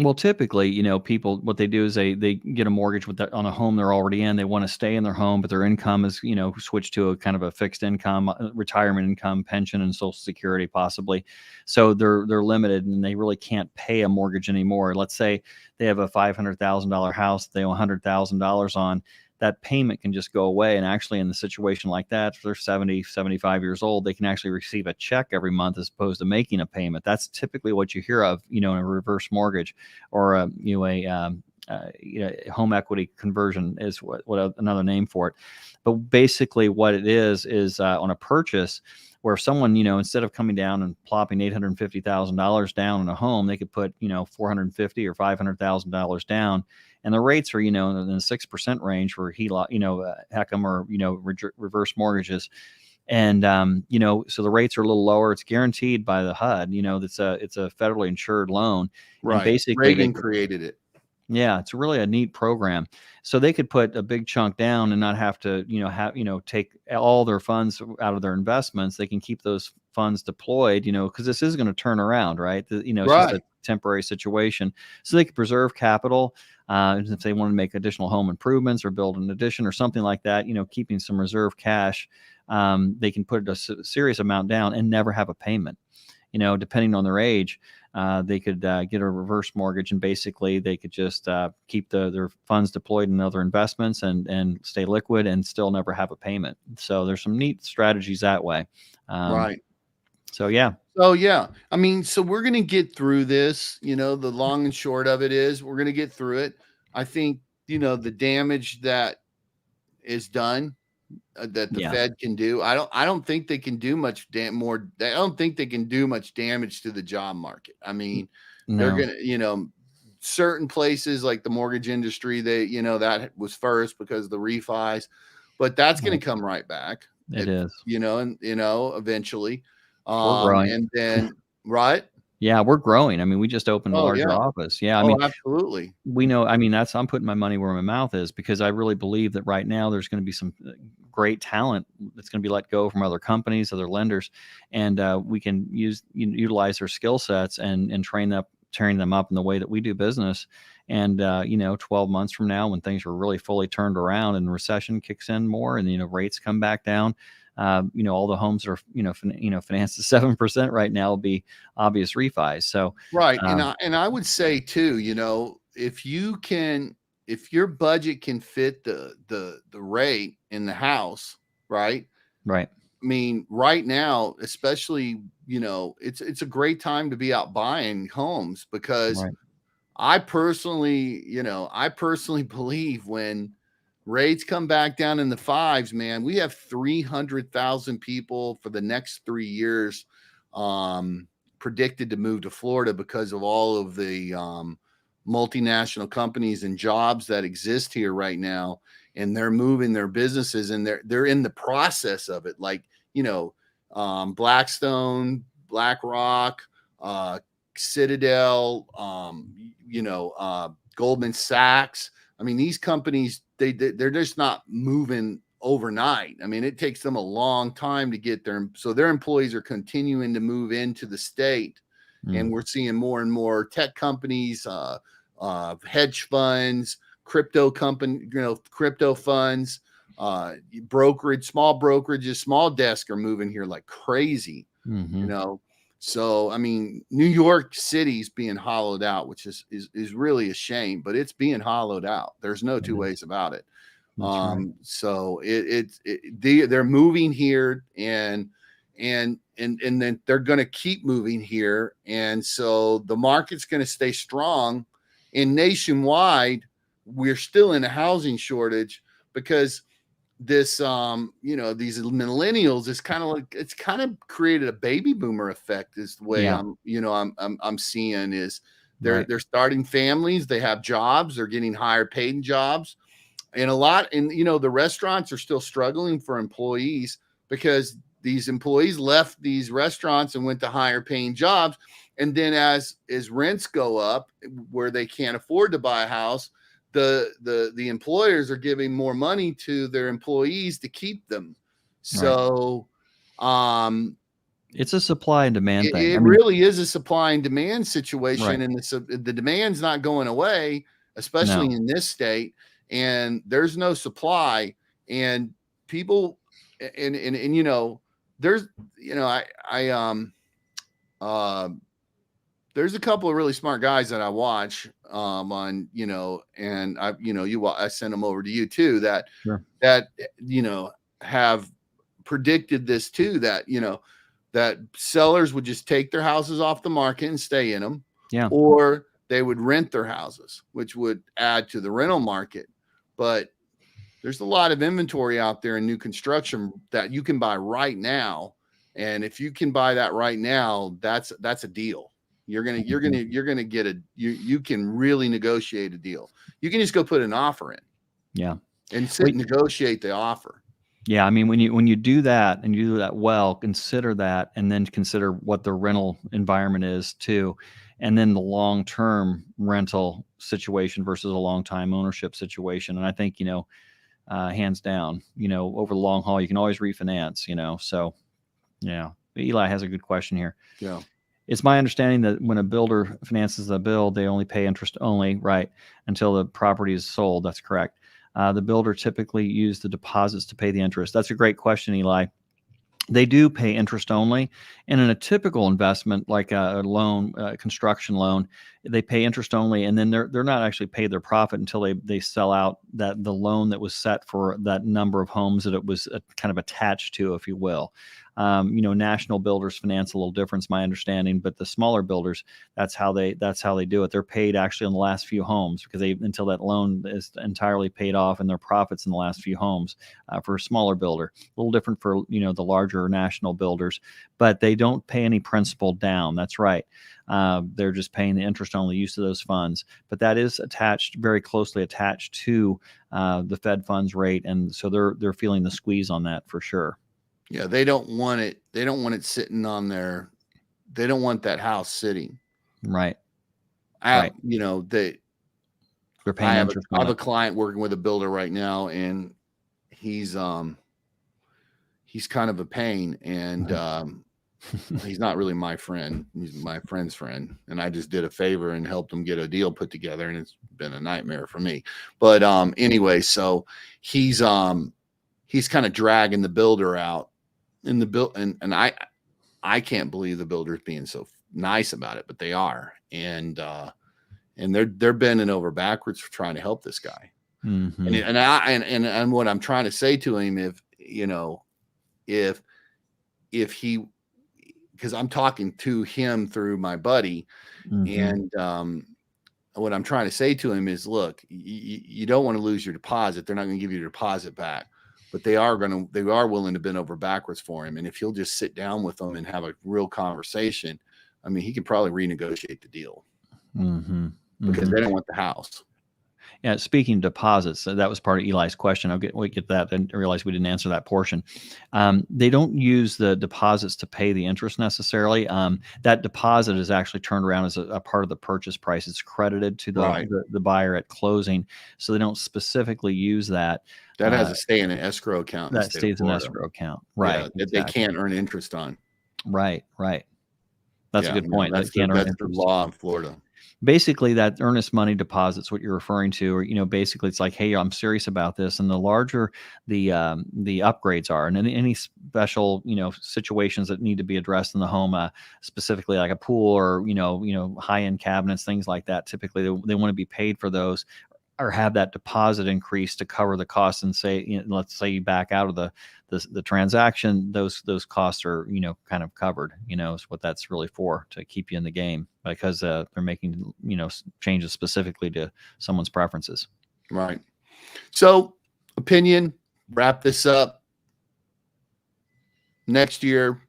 Well, typically, people, what they do is they get a mortgage on a home they're already in. They want to stay in their home, but their income is, switched to a kind of a fixed income, retirement income, pension, and Social Security possibly. So they're limited, and they really can't pay a mortgage anymore. Let's say they have a $500,000 house they owe $100,000 on. That payment can just go away. And actually, in the situation like that, if they're 70, 75 years old, they can actually receive a check every month as opposed to making a payment. That's typically what you hear of, in a reverse mortgage, or a home equity conversion is what another name for it. But basically, what it is on a purchase, where someone, instead of coming down and plopping $850,000 down in a home, they could put, $450,000 or $500,000 down, and the rates are, in the 6% range for HECM or reverse mortgages, and so the rates are a little lower. It's guaranteed by the HUD. It's a federally insured loan, Right. and basically Reagan created it. Yeah, it's really a neat program. So they could put a big chunk down and not have to, take all their funds out of their investments. They can keep those funds deployed, because this is going to turn around, right? It's just a temporary situation. So they could preserve capital. If they want to make additional home improvements or build an addition or something like that, keeping some reserve cash, they can put a serious amount down and never have a payment. Depending on their age, they could get a reverse mortgage, and basically they could just keep their funds deployed in other investments and stay liquid and still never have a payment. So there's some neat strategies that way. Right. So yeah. So yeah, I mean, so we're going to get through this. The long and short of it is we're going to get through it. I think, the damage that is done, that the Fed can do. I don't think they can do much more. I don't think they can do much damage to the job market. I mean, they're going to, certain places like the mortgage industry, they, that was first because of the refis, but that's going to come right back. It is, and eventually, we're growing. and then, right. Yeah, we're growing. I mean, we just opened a larger yeah. office. Yeah. I mean, absolutely. We know, I mean, I'm putting my money where my mouth is, because I really believe that right now there's going to be some great talent that's going to be let go from other companies, other lenders, and we can utilize their skill sets and train them up in the way that we do business. And 12 months from now, when things are really fully turned around and recession kicks in more, and rates come back down, all the homes are financed at 7% right now will be obvious refis. So right, and I would say too, if your budget can fit the rate in the house, right? Right. I mean, right now, especially, it's a great time to be out buying homes, because I personally believe when rates come back down in the fives, man, we have 300,000 people for the next 3 years predicted to move to Florida because of all of the multinational companies and jobs that exist here right now, and they're moving their businesses, and they're in the process of it. Like, Blackstone, BlackRock, Citadel, Goldman Sachs. I mean, these companies, they're just not moving overnight. I mean, it takes them a long time to get there. So their employees are continuing to move into the state. And we're seeing more and more tech companies, hedge funds, crypto funds, brokerage, small brokerages, small desks are moving here like crazy. So, I mean, New York City's being hollowed out, which is really a shame, but it's being hollowed out. There's no two ways about it. Right. So they're moving here, and then they're going to keep moving here. And so the market's going to stay strong. And nationwide, we're still in a housing shortage because this, these millennials is it's kind of created a baby boomer effect, is the way I'm seeing is they're starting families, they have jobs, they're getting higher paid jobs. And the restaurants are still struggling for employees because these employees left these restaurants and went to higher paying jobs. And then as rents go up where they can't afford to buy a house, the employers are giving more money to their employees to keep them. So it's a supply and demand thing. It really is a supply and demand situation. Right. And the demand's not going away, especially in this state. And there's no supply, and people, and there's, there's a couple of really smart guys that I watch on, and I sent them over to you too, that have predicted this too, that sellers would just take their houses off the market and stay in them, or they would rent their houses, which would add to the rental market. But there's a lot of inventory out there in new construction that you can buy right now. And if you can buy that right now, that's a deal. You're gonna get you can really negotiate a deal. You can just go put an offer in. And sit and negotiate the offer. Yeah, I mean, when you do that and you do that well, consider that, and then consider what the rental environment is too, and then the long-term rental situation versus a long-time ownership situation. And I think, hands down, over the long haul, you can always refinance, so yeah. Eli has a good question here. Yeah. It's my understanding that when a builder finances a build, they only pay interest only, right, until the property is sold. That's correct. The builder typically use the deposits to pay the interest. That's a great question, Eli. They do pay interest only, and in a typical investment like a loan, construction loan, they pay interest only, and then they're not actually paid their profit until they sell out the loan that was set for that number of homes that it was kind of attached to, if you will. National builders finance a little different, is my understanding, but the smaller builders, that's how they do it. They're paid actually on the last few homes because until that loan is entirely paid off, and their profits in the last few homes. For a smaller builder, a little different for the larger national builders, but they don't pay any principal down. That's right. They're just paying the interest only use of those funds, but that is very closely attached to the Fed funds rate, and so they're feeling the squeeze on that for sure. Yeah, they don't want it. They don't want it sitting on their. They don't want that house sitting. Right. They're paying interest. I have a client working with a builder right now, and he's kind of a pain, and he's not really my friend. He's my friend's friend, and I just did a favor and helped him get a deal put together, and it's been a nightmare for me. But anyway, so he's kind of dragging the builder out. And I can't believe the builder's being so nice about it, but they are, and they're bending over backwards for trying to help this guy. Mm-hmm. And what I'm trying to say to him, if he, because I'm talking to him through my buddy, and what I'm trying to say to him is, look, you don't want to lose your deposit. They're not going to give you your deposit back. But they are willing to bend over backwards for him. And if he'll just sit down with them and have a real conversation, I mean, he could probably renegotiate the deal. Mm-hmm. because they don't want the house. Yeah, speaking of deposits, that was part of Eli's question. We'll get that, and realize we didn't answer that portion. They don't use the deposits to pay the interest necessarily. That deposit is actually turned around as a part of the purchase price. It's credited to the buyer at closing, so they don't specifically use that. That has to stay in an escrow account. That stays in an escrow account, right? Yeah, that they can't earn interest on. Right. That's a good point. That's the law in Florida. Basically, that earnest money deposit's what you're referring to, or basically it's like, hey, I'm serious about this, and the larger the upgrades are, and any special situations that need to be addressed in the home, specifically like a pool or high end cabinets, things like that. Typically, they want to be paid for those, or have that deposit increase to cover the costs. And say, let's say you back out of the transaction, those costs are kind of covered. Is what that's really for, to keep you in the game, because they're making changes specifically to someone's preferences. Right. So, opinion, wrap this up. Next year,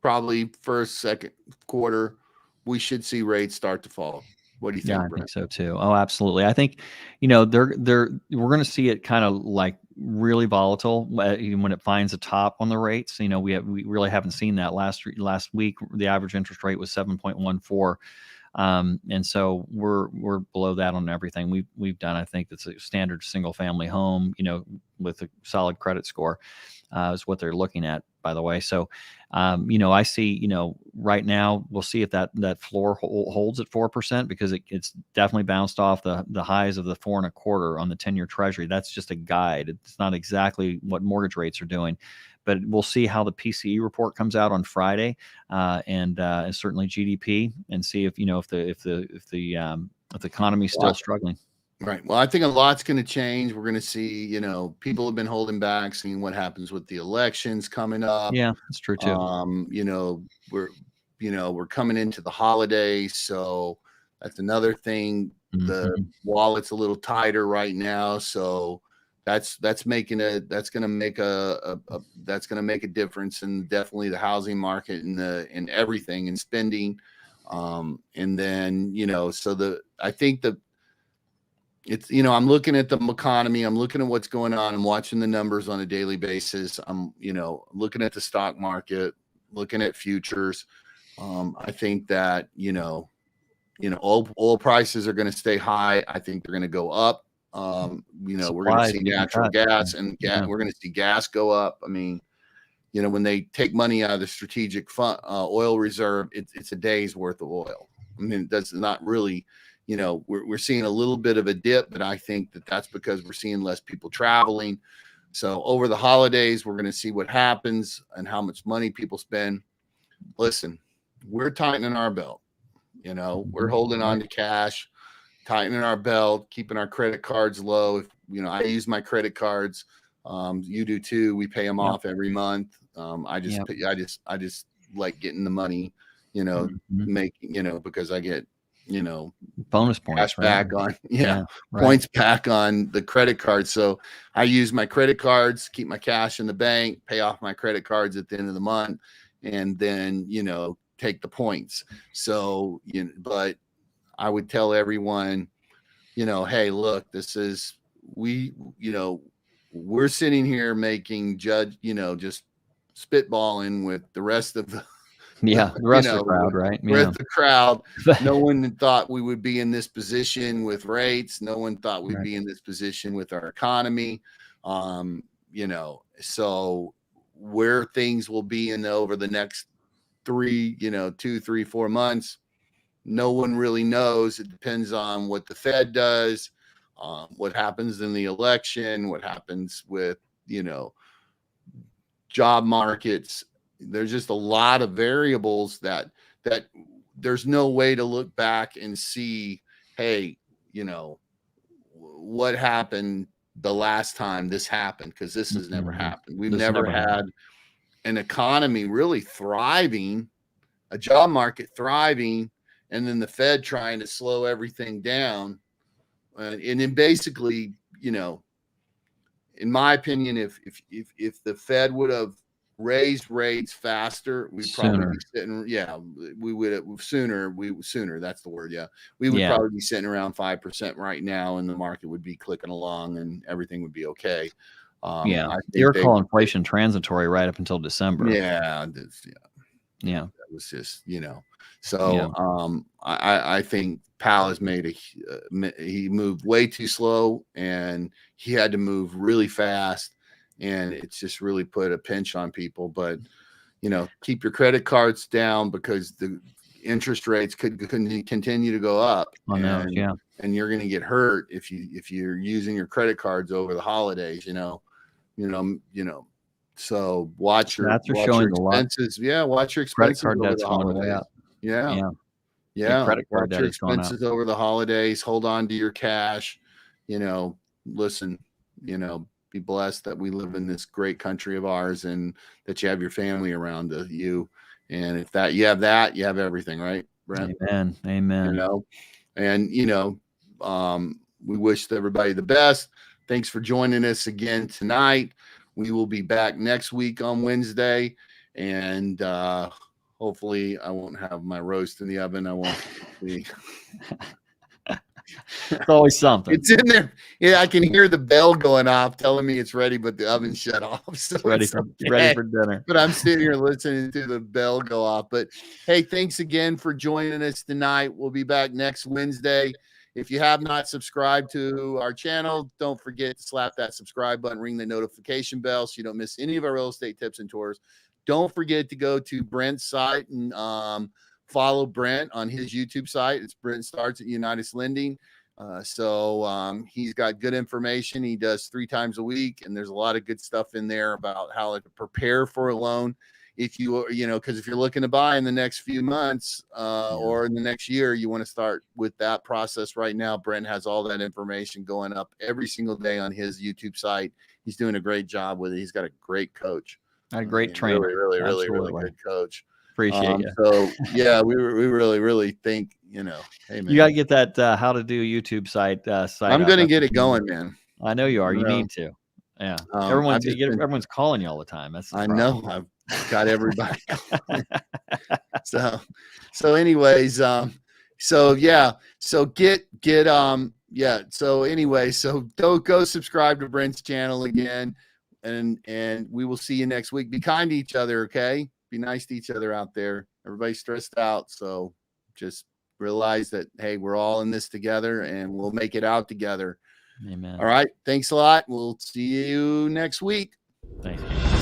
probably first, second quarter, we should see rates start to fall. What do you think? Yeah, I Brent? think so too. Oh, absolutely. I think, we're going to see it kind of like really volatile even when it finds a top on the rates. We really haven't seen that. Last week, the average interest rate was 7.14. And so we're below that on everything we've done. I think that's a standard single family home, with a solid credit score, is what they're looking at, by the way. So, I see, right now we'll see if that floor holds at 4%, because it's definitely bounced off the highs of the 4.25 on the 10-year Treasury. That's just a guide. It's not exactly what mortgage rates are doing, but we'll see how the PCE report comes out on Friday, and certainly GDP, and see if the economy is still struggling. Right. Well, I think a lot's going to change. We're going to see, people have been holding back, seeing what happens with the elections coming up. Yeah, that's true too. We're coming into the holidays, so that's another thing. The wallet's a little tighter right now, so that's going to make a difference in definitely the housing market and in everything and spending. And then, I think it's, I'm looking at the economy. I'm looking at what's going on. I'm watching the numbers on a daily basis. I'm, looking at the stock market, looking at futures. I think that, oil prices are going to stay high. I think they're going to go up. We're going to see natural gas and we're going to see gas go up. I mean, when they take money out of the strategic fund, oil reserve, it's a day's worth of oil. I mean, that's not really, we're seeing a little bit of a dip, but I think that's because we're seeing less people traveling. So over the holidays, we're going to see what happens and how much money people spend. Listen, we're tightening our belt. We're holding on to cash, tightening our belt, keeping our credit cards low. If I use my credit cards, you do too. We pay them off every month. I just like getting the money, making, because I get, bonus points, back on, points back on the credit card. So I use my credit cards, keep my cash in the bank, pay off my credit cards at the end of the month, and then, take the points. So, but I would tell everyone, hey, look, we're sitting here making just spitballing with the rest of the rest of the crowd, right? The rest of the crowd. No one thought we would be in this position with rates. No one thought we'd be in this position with our economy. So where things will be over the next 2, 3, 4 months, no one really knows. It depends on what the Fed does, what happens in the election, what happens with, job markets. There's just a lot of variables that there's no way to look back and see, hey, what happened the last time this happened, because this has never happened. We've never had an economy really thriving, a job market thriving, and then the Fed trying to slow everything down. And then basically, in my opinion, if the Fed would have raised rates faster, we'd probably Sooner. be sitting. Yeah, we would sooner. Sooner. That's the word. Yeah, we would probably be sitting around 5% right now, and the market would be clicking along, and everything would be okay. I think You're calling inflation transitory right up until December. Yeah. That was just, So I think Powell has made he moved way too slow, and he had to move really fast, and it's just really put a pinch on people. But keep your credit cards down, because the interest rates could continue to go up, and you're going to get hurt if you're using your credit cards over the holidays. So watch your expenses. Yeah, watch your expenses over the holidays. Credit card watch your expenses over the holidays. Hold on to your cash. Listen, be blessed that we live in this great country of ours, and that you have your family around you. And if you have that, you have everything, right, Brent? Amen. We wish everybody the best. Thanks for joining us again tonight. We will be back next week on Wednesday, and hopefully I won't have my roast in the oven. I won't be. It's always something. It's in there. Yeah, I can hear the bell going off telling me it's ready, but the oven's shut off. So ready for dinner. But I'm sitting here listening to the bell go off. But hey, thanks again for joining us tonight. We'll be back next Wednesday. If you have not subscribed to our channel, don't forget to slap that subscribe button, ring the notification bell so you don't miss any of our real estate tips and tours. Don't forget to go to Brent's site and follow Brent on his YouTube site. It's Brent Starts at Unitas Lending. So he's got good information. He does 3 times a week, and there's a lot of good stuff in there about how to prepare for a loan. If because if you're looking to buy in the next few months or in the next year, you want to start with that process right now. Brent has all that information going up every single day on his YouTube site. He's doing a great job with it. He's got a great coach. A great trainer. Really good coach. Appreciate you. So yeah, we really think, hey man, you got to get that how to do YouTube site. I'm going to get it going, man. I know you are. You need to. Yeah. Everyone's calling you all the time. That's the problem. Know. I've got everybody. So anyways, so go subscribe to Brent's channel again, and we will see you next week. Be kind to each other, okay? Be nice to each other out there. Everybody's stressed out, so just realize that, hey, we're all in this together, and we'll make it out together. Amen. All right. Thanks a lot. We'll see you next week. Thank you.